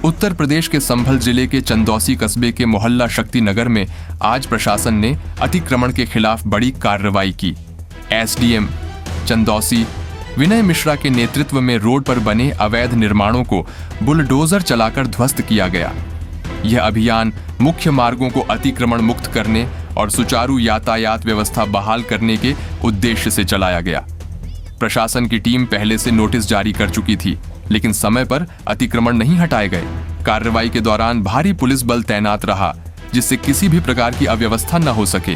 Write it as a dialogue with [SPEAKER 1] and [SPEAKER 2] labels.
[SPEAKER 1] उत्तर प्रदेश के संभल जिले के चंदौसी कस्बे के मोहल्ला शक्ति नगर में आज प्रशासन ने अतिक्रमण के खिलाफ बड़ी कार्रवाई की। एसडीएम चंदौसी विनय मिश्रा के नेतृत्व में रोड पर बने अवैध निर्माणों को बुलडोजर चलाकर ध्वस्त किया गया। यह अभियान मुख्य मार्गों को अतिक्रमण मुक्त करने और सुचारू यातायात व्यवस्था बहाल करने के उद्देश्य से चलाया गया। प्रशासन की टीम पहले से नोटिस जारी कर चुकी थी, लेकिन समय पर अतिक्रमण नहीं हटाए गए। कार्रवाई के दौरान भारी पुलिस बल तैनात रहा, जिससे किसी भी प्रकार की अव्यवस्था न हो सके।